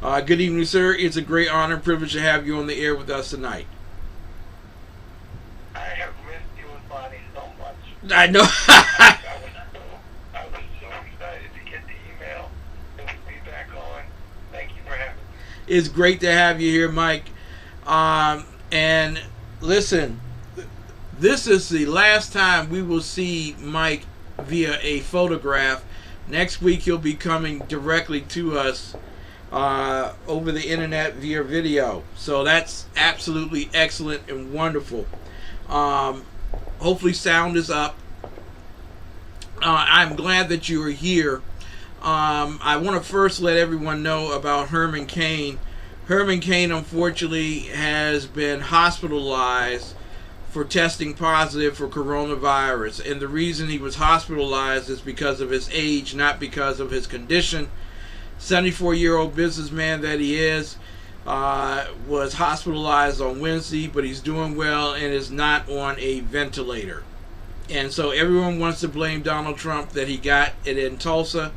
Good evening, sir. It's a great honor and privilege to have you on the air with us tonight. I have missed you and Bonnie so much. I know. I was so excited to get the email and to be back on. Thank you for having me. It's great to have you here, Mike. And listen, this is the last time we will see Mike via a photograph. Next week, he'll be coming directly to us over the internet via video. So that's absolutely excellent and wonderful. Hopefully, sound is up. I'm glad that you are here. I want to first let everyone know about Herman Cain. Herman Cain, unfortunately, has been hospitalized for testing positive for coronavirus. And the reason he was hospitalized is because of his age, not because of his condition. 74-year-old businessman that he is, was hospitalized on Wednesday, but he's doing well and is not on a ventilator. And so everyone wants to blame Donald Trump that he got it in Tulsa,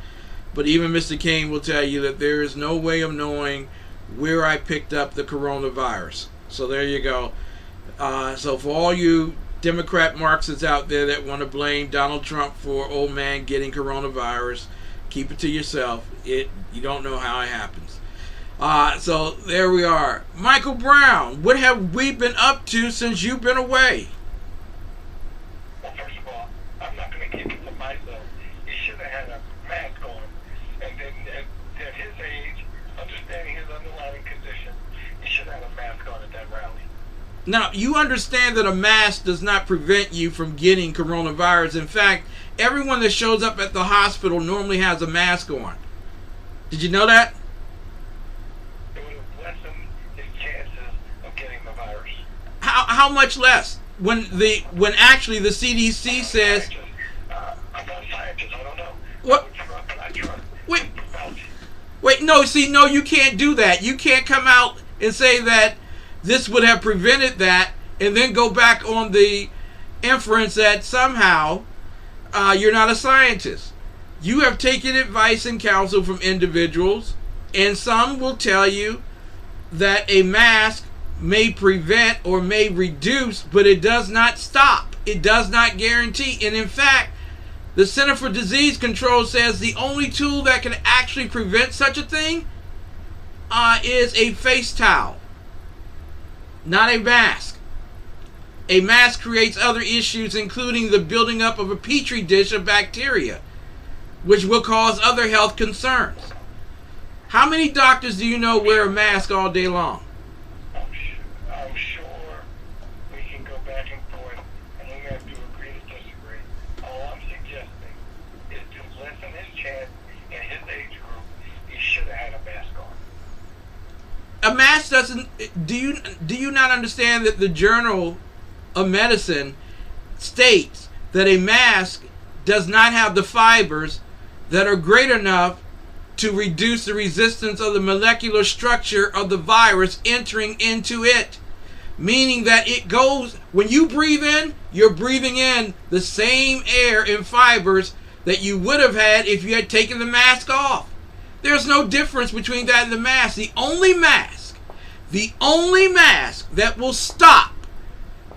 but even Mr. Cain will tell you that there is no way of knowing where I picked up the coronavirus. So there you go. So for all you Democrat Marxists out there that want to blame Donald Trump for old man getting coronavirus, keep it to yourself. You don't know how it happens. So there we are. Michael Brown, what have we been up to since you've been away? Well, first of all, I'm not going to keep it to myself. He should have had a mask on. And then at his age, understanding his underlying condition, he should have had a mask on at that rally. Now, you understand that a mask does not prevent you from getting coronavirus. In fact, everyone that shows up at the hospital normally has a mask on. Did you know that? It would have lessened his chances of getting the virus. How much less? When actually the CDC says. I'm not a scientist. I don't know. What? I trust. Wait. No, you can't do that. You can't come out and say that this would have prevented that, and then go back on the inference that somehow you're not a scientist. You have taken advice and counsel from individuals, and some will tell you that a mask may prevent or may reduce, but it does not stop. It does not guarantee. And in fact, the Center for Disease Control says the only tool that can actually prevent such a thing is a face towel, not a mask. A mask creates other issues, including the building up of a petri dish of bacteria, which will cause other health concerns. How many doctors do you know wear a mask all day long? I'm sure we can go back and forth, and we have to agree to disagree. All I'm suggesting is to lessen his chance in his age group. He should have had a mask on. A mask doesn't. Do you not understand that the Journal of Medicine states that a mask does not have the fibers that are great enough to reduce the resistance of the molecular structure of the virus entering into it? Meaning that it goes, when you breathe in, you're breathing in the same air and fibers that you would have had if you had taken the mask off. There's no difference between that and the mask. The only mask that will stop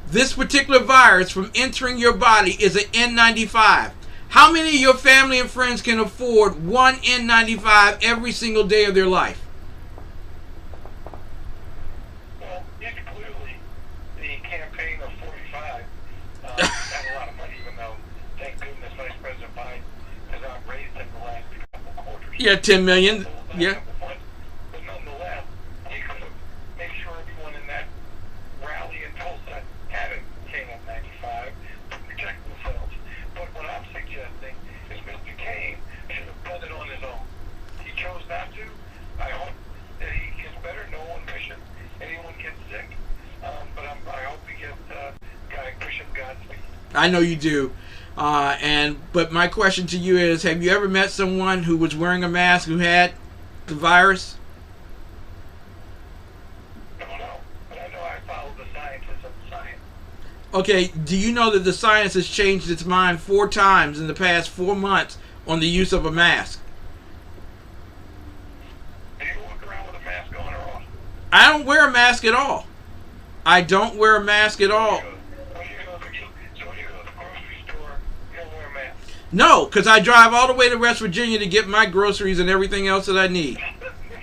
this particular virus from entering your body is an N95. How many of your family and friends can afford one N95 every single day of their life? Well, it's clearly the campaign of 45 had a lot of money, even though, thank goodness, Vice President Biden has outraised it the last couple of quarters. Yeah, 10 million. Yeah. But nonetheless, he could have made sure everyone in that rally in Tulsa had a KN95 to protect themselves. But what I'm suggesting is Mr. Cain should have done it on his own. He chose not to. I hope that he gets better. No one wishes anyone gets sick. But I hope he gets wish him Godspeed. I know you do. But my question to you is, have you ever met someone who was wearing a mask who had the virus? I don't know. But I know I follow the scientists of the science. Okay, do you know that the science has changed its mind 4 times in the past 4 months on the use of a mask? Do you walk around with a I don't wear a mask at all. I don't wear a mask at all. So when you go to the grocery store, you don't wear a mask? No, because I drive all the way to West Virginia to get my groceries and everything else that I need.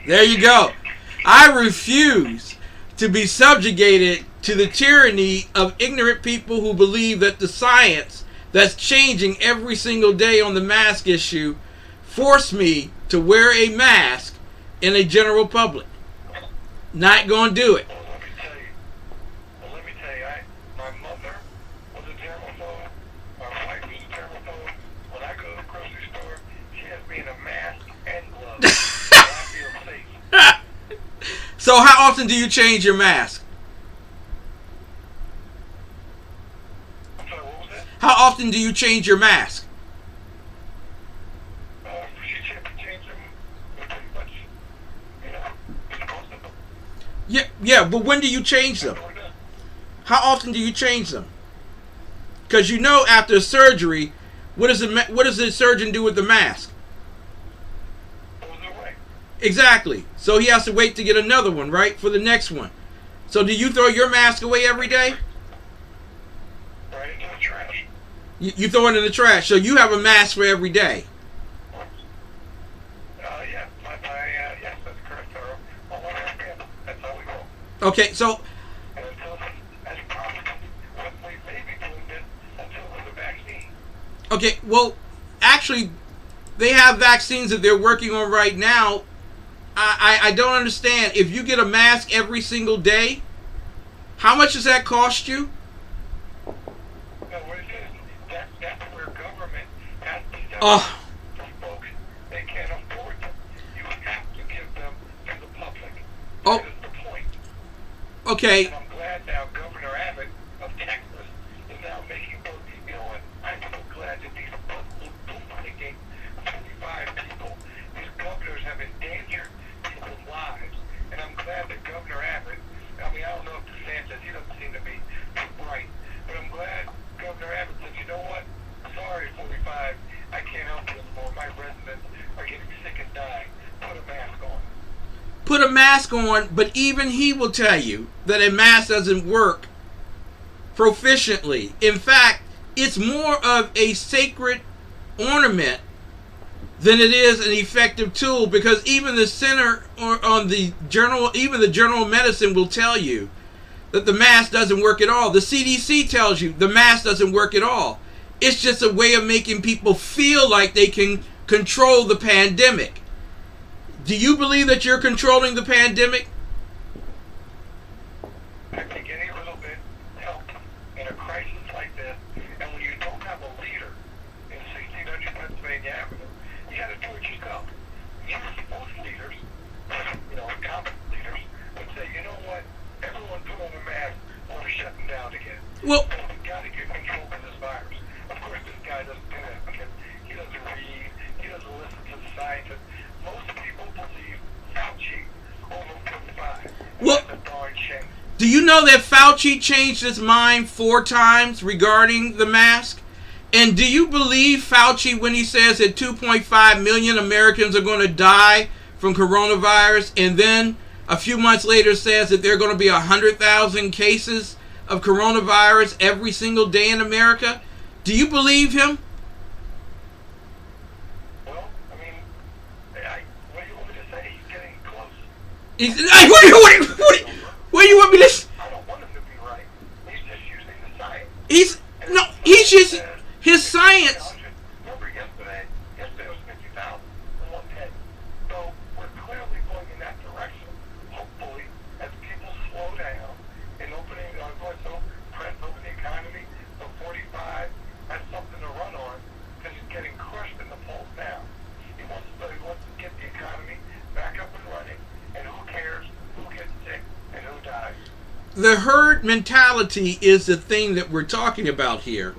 There you go. I refuse to be subjugated to the tyranny of ignorant people who believe that the science that's changing every single day on the mask issue force me to wear a mask in a general public. Not going to do it. Well, let me tell you, my mother was a germaphobe. My wife was a germaphobe. When I go to the grocery store, she has me in a mask and gloves. So I feel safe. So how often do you change your mask? I'm sorry, what was that? How often do you change your mask? She changed them pretty much, most of them. Yeah, but when do you change them? How often do you change them? Because you know, after surgery, what does the surgeon do with the mask? Goes away. Exactly. So he has to wait to get another one, right, for the next one. So do you throw your mask away every day? Right into the trash. You throw it in the trash. So you have a mask for every day. Yeah. Yes, that's correct, sir. Well, that's how we go. Okay, so And until, as promised, we may be doing this until there's a vaccine. okay, well, actually, they have vaccines that they're working on right now. I don't understand. If you get a mask every single day, how much does that cost you? No, what it is, that's where government has these Oh, for folks. They can't afford them. You have to give them to the public. Oh. That is the point. okay. And I'm glad now Governor Abbott of Texas is now making, and I'm so glad that these bootlegging 45 people, these governors have endangered people's lives. And I'm glad that Governor Abbott, I don't know if DeSantis, he doesn't seem to be too bright, but I'm glad Governor Abbott said, you know what? Sorry, 45, I can't help you anymore. My residents are getting sick and dying. Put a mask on. Put a mask on, but even he will tell you that a mask doesn't work proficiently. In fact, it's more of a sacred ornament than it is an effective tool, because even the center on the journal, even the Journal of Medicine will tell you that the mask doesn't work at all. The CDC tells you the mask doesn't work at all. It's just a way of making people feel like they can control the pandemic. Do you believe that you're controlling the pandemic? I think any little bit helps in a crisis like this. And when you don't have a leader in 1600 Pennsylvania Avenue, you got to do it yourself. Most leaders, competent leaders, would say, you know what, everyone put on a mask or we're shutting down again. Well, So we've got to get control of this virus. Of course, this guy doesn't do that because he doesn't read, he doesn't listen to the scientists. Most people believe Fauci over 55. Well, That's a darn shame. do you know that Fauci changed his mind 4 times regarding the mask? And do you believe Fauci when he says that 2.5 million Americans are going to die from coronavirus, and then a few months later says that there are going to be 100,000 cases of coronavirus every single day in America? Do you believe him? Well, what do you want me to say? He's getting close. What do you want me to? I don't want him to be right. He's just using the science. He's just his science. Remember yesterday was 50,000 in one day. So we're clearly going in that direction. Hopefully, as people slow down and press open the economy, so 45 has something to run on because he's getting crushed in the polls now. He wants to get the economy back up and running, and who cares who gets sick and who dies? The herd mentality is the thing that we're talking about here.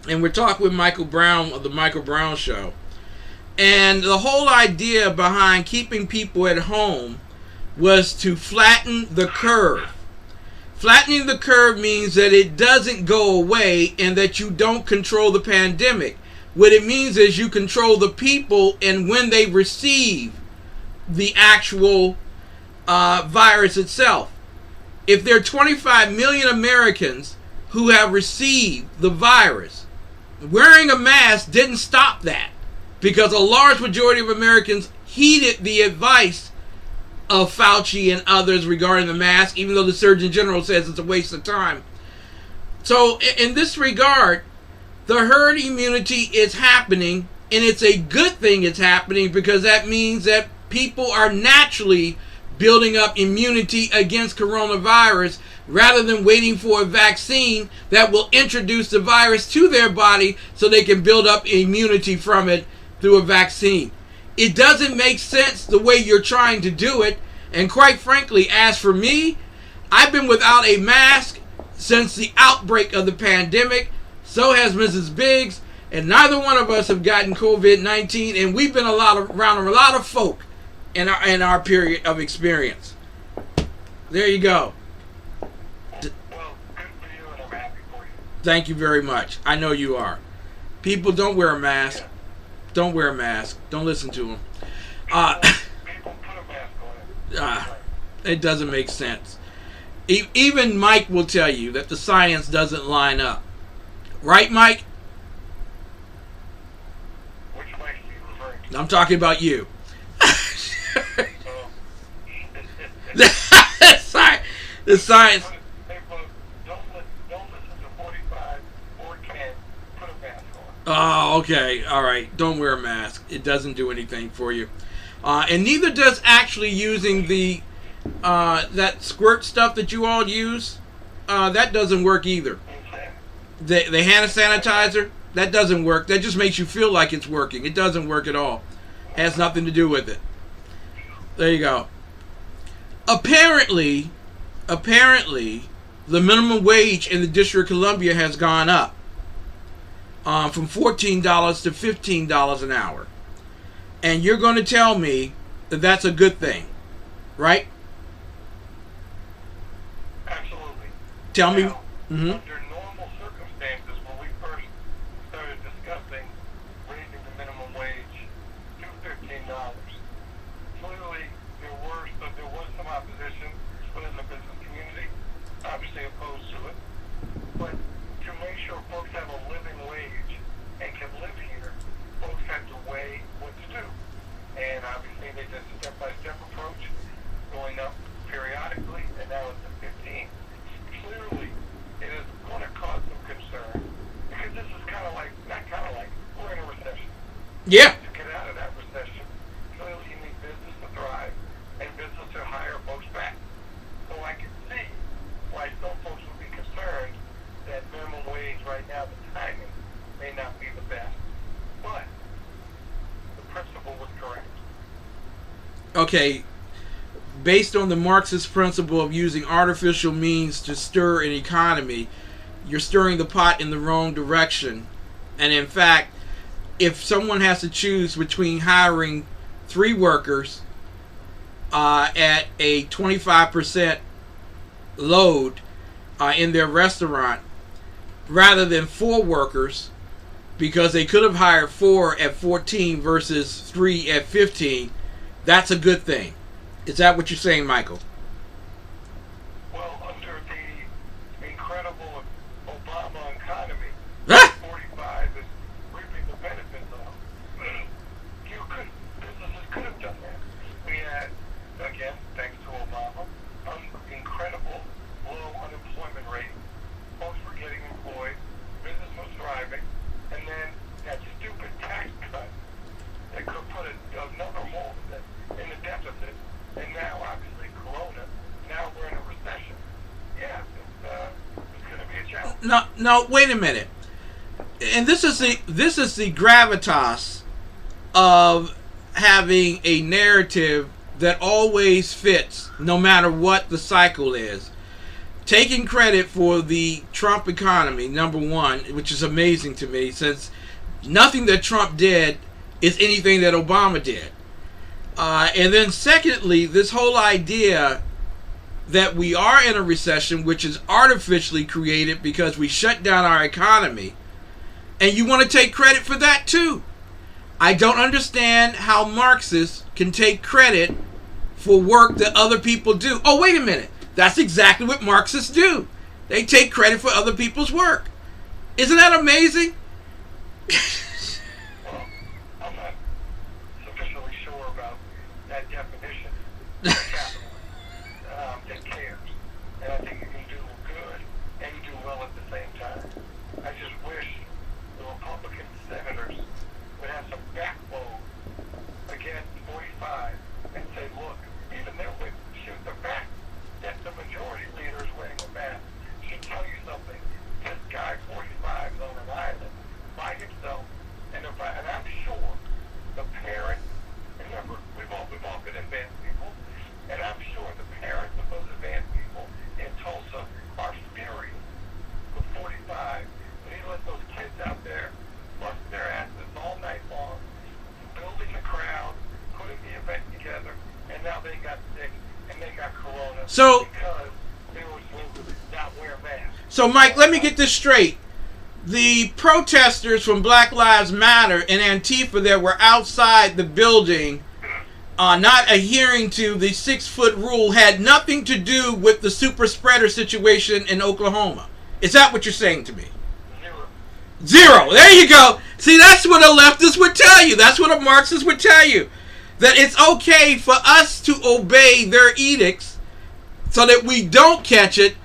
And we're talking with Michael Brown of the Michael Brown Show. And the whole idea behind keeping people at home was to flatten the curve. Flattening the curve means that it doesn't go away and that you don't control the pandemic. What it means is you control the people and when they receive the actual virus itself. If there are 25 million Americans who have received the virus, wearing a mask didn't stop that, because a large majority of Americans heeded the advice of Fauci and others regarding the mask, even though the Surgeon General says it's a waste of time. So in this regard, the herd immunity is happening, and it's a good thing it's happening, because that means that people are naturally building up immunity against coronavirus rather than waiting for a vaccine that will introduce the virus to their body so they can build up immunity from it through a vaccine. It doesn't make sense the way you're trying to do it. And quite frankly, as for me, I've been without a mask since the outbreak of the pandemic. So has Mrs. Biggs, and neither one of us have gotten COVID-19, and we've been around a lot of folk in our period of experience. There you go. Well, good for you, and I'm happy for you. Thank you very much. I know you are. People, don't wear a mask. Yeah. Don't wear a mask. Don't listen to them. People put a mask on it. It doesn't make sense. Even Mike will tell you that the science doesn't line up. Right, Mike? Which Mike are you referring to? I'm talking about you. The science. Hey, folks, don't listen to 45 or 10. Put a mask on. Oh, okay. All right. Don't wear a mask. It doesn't do anything for you. And neither does actually using the that squirt stuff that you all use. That doesn't work either. The hand sanitizer, that doesn't work. That just makes you feel like it's working. It doesn't work at all. Has nothing to do with it. There you go. Apparently, the minimum wage in the District of Columbia has gone up from $14 to $15 an hour. And you're going to tell me that that's a good thing, right? Absolutely. Tell me. Now, Mm-hmm. under normal circumstances, when we first started discussing raising the minimum wage to $15, clearly there was some opposition within the business community, obviously opposed to it. But to make sure folks have a living wage and can live here, folks had to weigh what to do. And obviously they did a step-by-step approach, going up periodically, and now it's at 15. Clearly, it is going to cause some concern, because this is we're in a recession. Yeah. To get out of that recession, clearly you need business to thrive and business to hire folks back. So I can see why some folks would be concerned that minimum wage right now, the timing may not be the best. But the principle was correct. Okay. Based on the Marxist principle of using artificial means to stir an economy, you're stirring the pot in the wrong direction. And in fact, if someone has to choose between hiring 3 workers at a 25% load in their restaurant, rather than 4 workers, because they could have hired 4 at 14 versus 3 at 15, that's a good thing. Is that what you're saying, Michael? Well, under the incredible Obama economy, Ah! 45 is reaping the benefits of. Businesses could have done that. We had, again, thanks to Obama, incredible low unemployment rate. Folks were getting employed, business was thriving, and then that stupid tax cut that could put another hole in the deficit. And now, obviously, Corona. Now we're in a recession. Yeah, it's going to be a challenge. No, wait a minute. And this is the gravitas of having a narrative that always fits, no matter what the cycle is. Taking credit for the Trump economy, number one, which is amazing to me, since nothing that Trump did is anything that Obama did. And then secondly, this whole idea that we are in a recession, which is artificially created because we shut down our economy, and you want to take credit for that too. I don't understand how Marxists can take credit for work that other people do. Oh, wait a minute. That's exactly what Marxists do. They take credit for other people's work. Isn't that amazing? Well, I'm not sufficiently sure about that definition of capitalist that cares. And I think you can do good and do well at the same time. I just wish the Republican senators would have some backbone against 45 and say, look, even though we shoot the fact that the majority leader is wearing a mask should tell you something. This guy 45 is on an island by himself, and I'm sure the parents, remember, we've all been advanced people, and I'm sure the parents of those advanced people in Tulsa are furious with 45 when he let those kids out there bust their asses all night long, building the crowd, putting the event together, and now they got sick and they got corona because they were supposed to not wear masks. So, Mike, let me get this straight. The protesters from Black Lives Matter and Antifa that were outside the building not adhering to the 6-foot rule had nothing to do with the super spreader situation in Oklahoma. Is that what you're saying to me? Zero. There you go. See, that's what a leftist would tell you. That's what a Marxist would tell you. That it's okay for us to obey their edicts so that we don't catch it.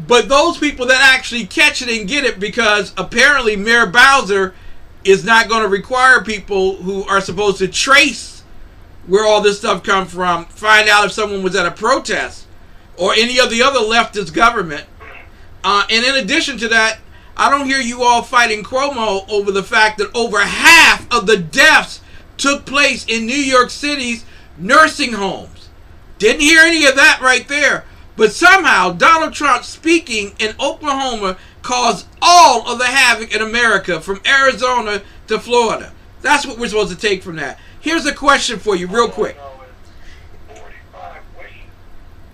But those people that actually catch it and get it, because apparently Mayor Bowser is not going to require people who are supposed to trace where all this stuff come from, find out if someone was at a protest or any of the other leftist government. And in addition to that, I don't hear you all fighting Cuomo over the fact that over half of the deaths took place in New York City's nursing homes. Didn't hear any of that right there. But somehow Donald Trump speaking in Oklahoma caused all of the havoc in America, from Arizona to Florida. That's what we're supposed to take from that. Here's a question for you real quick. 45 wishes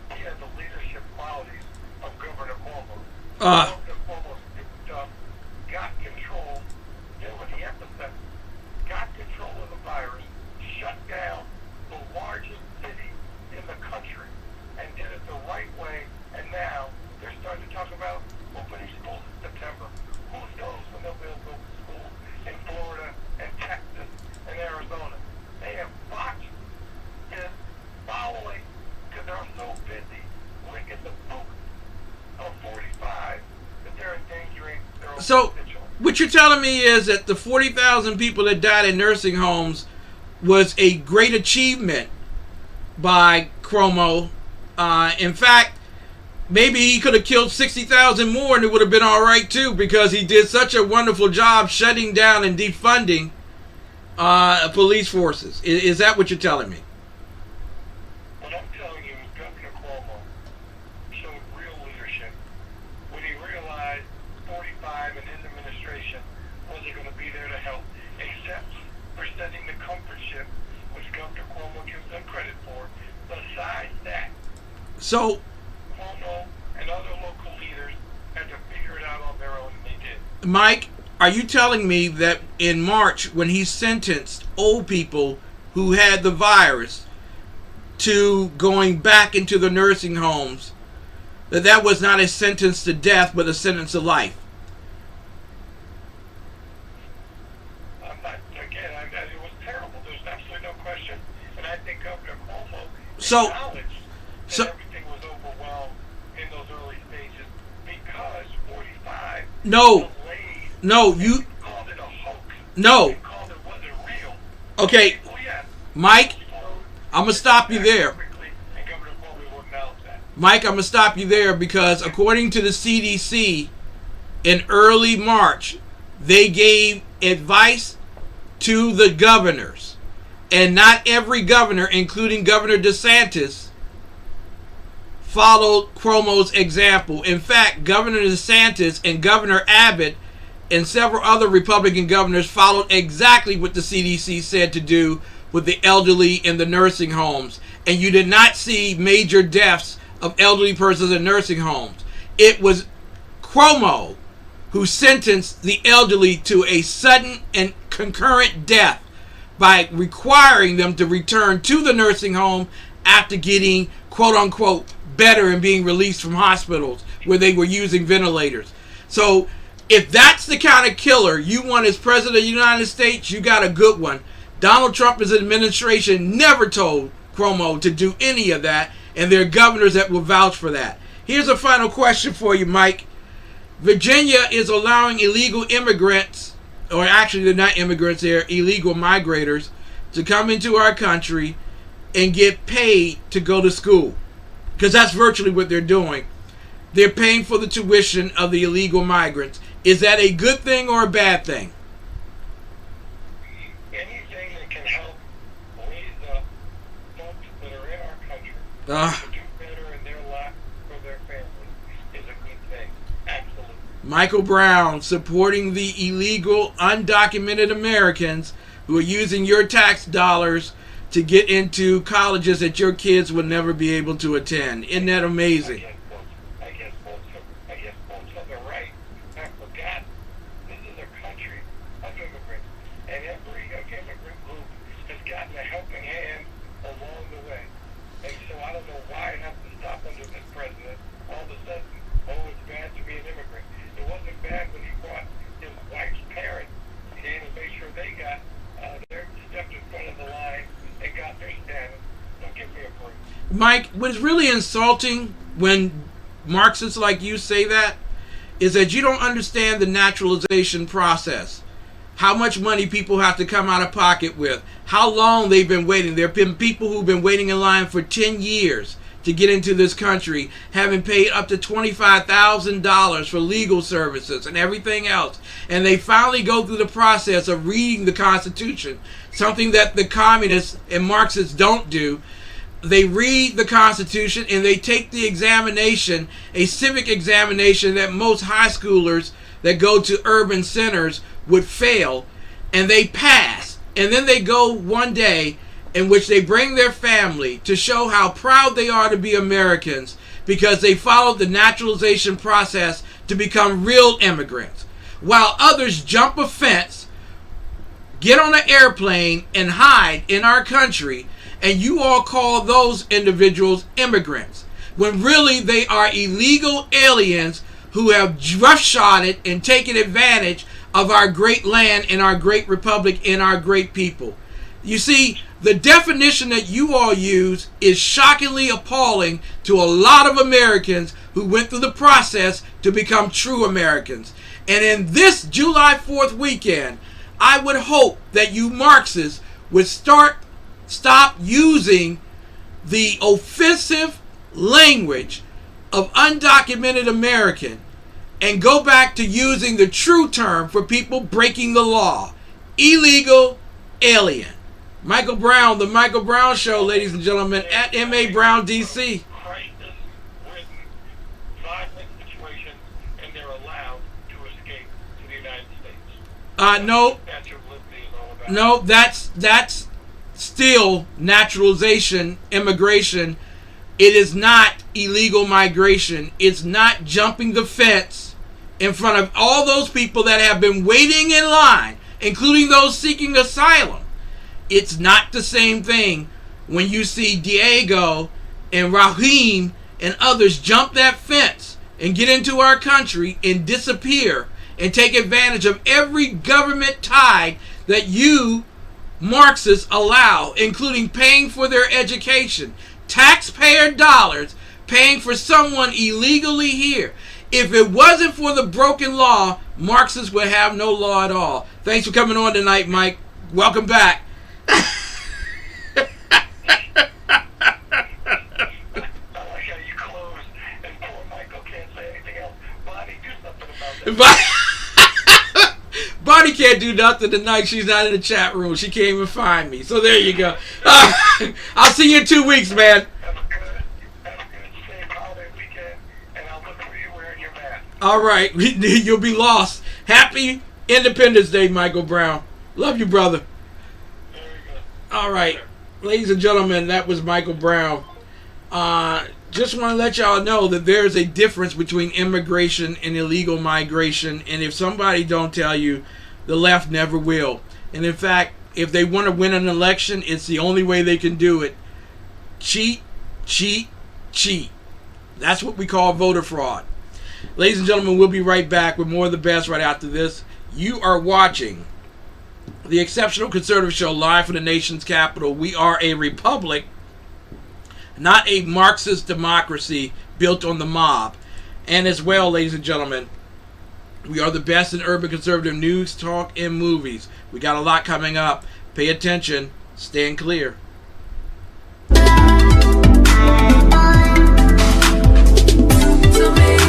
he had the leadership qualities of Governor Cuomo. Uh, Governor Cuomo stepped up, got control, dealt with the epicenter, got control of the virus, shut down the largest city in the country, and did it the right way. And now they're starting to talk about opening schools in September. Who knows when they'll be able to open schools in Florida and Texas and Arizona. They have botched this following because they're so busy licking the boot of 45 that they're endangering their own So, constituents. what you're telling me is that the 40,000 people that died in nursing homes was a great achievement by Cuomo. In fact, maybe he could have killed 60,000 more and it would have been all right too, because he did such a wonderful job shutting down and defunding police forces. Is that what you're telling me? What I'm telling you is Governor Cuomo showed real leadership when he realized 45 and his administration wasn't going to be there to help, except for sending the comfort ship, which Governor Cuomo gives them credit for. Besides that, So, Cuomo and other local leaders had to figure it out on their own, and they did. Mike, are you telling me that in March, when he sentenced old people who had the virus to going back into the nursing homes, that was not a sentence to death, but a sentence to life? I'm not, again, it was terrible. There's absolutely no question. And I think Governor Cuomo acknowledged that everything was overwhelmed in those early stages because 45 No, delayed, you called it a hoax. no. They called it wasn't real. Okay, Oh, yes. Mike, I'm gonna stop you there. Quickly, and Governor Cuomo will acknowledge that. Mike, I'm gonna stop you there, because according to the CDC, in early March, they gave advice to the governors, and not every governor, including Governor DeSantis, followed Cuomo's example. In fact, Governor DeSantis and Governor Abbott and several other Republican governors followed exactly what the CDC said to do with the elderly in the nursing homes. And you did not see major deaths of elderly persons in nursing homes. It was Cuomo who sentenced the elderly to a sudden and concurrent death by requiring them to return to the nursing home after getting quote unquote better and being released from hospitals where they were using ventilators. So if that's the kind of killer you want as president of the United States, you got a good one. Donald Trump and his administration never told Cuomo to do any of that, and there are governors that will vouch for that. Here's a final question for you, Mike. Virginia is allowing illegal immigrants, or actually they're not immigrants, they're illegal migrators, to come into our country and get paid to go to school. Because that's virtually what they're doing. They're paying for the tuition of the illegal migrants. Is that a good thing or a bad thing? Anything that can help raise the folks that are in our country to do better in their life for their family is a good thing. Absolutely. Michael Brown supporting the illegal, undocumented Americans who are using your tax dollars to get into colleges that your kids would never be able to attend. Isn't that amazing? I guess both of them are right. I forgot this is a country of immigrants, and every immigrant group has gotten a helping hand along the way. And so I don't know why it has to stop under this president. All of a sudden, it's bad to be an immigrant. It wasn't bad when he brought his wife's parents in and made sure they got their stepped in front of the line and got their status. Don't give me a break. Mike, what's really insulting when Marxists like you say that is that you don't understand the naturalization process. How much money people have to come out of pocket with. How long they've been waiting. There have been people who've been waiting in line for 10 years to get into this country, having paid up to $25,000 for legal services and everything else. And they finally go through the process of reading the Constitution, something that the communists and Marxists don't do. They read the Constitution and they take the examination, a civic examination that most high schoolers that go to urban centers would fail, and they pass. And then they go one day in which they bring their family to show how proud they are to be Americans because they followed the naturalization process to become real immigrants. While others jump a fence, get on an airplane, and hide in our country, and you all call those individuals immigrants, when really they are illegal aliens who have roughshotted and taken advantage of our great land and our great republic and our great people. You see, the definition that you all use is shockingly appalling to a lot of Americans who went through the process to become true Americans. And in this July 4th weekend, I would hope that you Marxists would stop using the offensive language of undocumented American and go back to using the true term for people breaking the law: illegal alien. Michael Brown, The Michael Brown Show, ladies and gentlemen, at M.A. Brown, D.C. Crisis-ridden, violent situation, and they're allowed to escape to the United States. No. That's what liberty is all about. No, that's still naturalization, immigration. It is not illegal migration. It's not jumping the fence in front of all those people that have been waiting in line, including those seeking asylum. It's not the same thing when you see Diego and Raheem and others jump that fence and get into our country and disappear and take advantage of every government tide that you Marxists allow, including paying for their education, taxpayer dollars, paying for someone illegally here. If it wasn't for the broken law, Marxists would have no law at all. Thanks for coming on tonight, Mike. Welcome back. Bonnie can't do nothing tonight. She's not in the chat room. She can't even find me. So there you go. I'll see you in 2 weeks, man. Have a good, safe holiday weekend, and I'll look for you wearing your mask. All right. You'll be lost. Happy Independence Day, Michael Brown. Love you, brother. There you go. All right. Ladies and gentlemen, that was Michael Brown. Just want to let y'all know that there's a difference between immigration and illegal migration, and if somebody don't tell you, the left never will. And in fact, if they want to win an election, it's the only way they can do it. cheat, cheat, cheat. That's what we call voter fraud. Ladies and gentlemen, we'll be right back with more of the best right after this. You are watching the Exceptional Conservative Show live from the nation's capital. We are a republic, not a Marxist democracy built on the mob. And as well, ladies and gentlemen, we are the best in urban conservative news, talk, and movies. We got a lot coming up. Pay attention. Stand clear.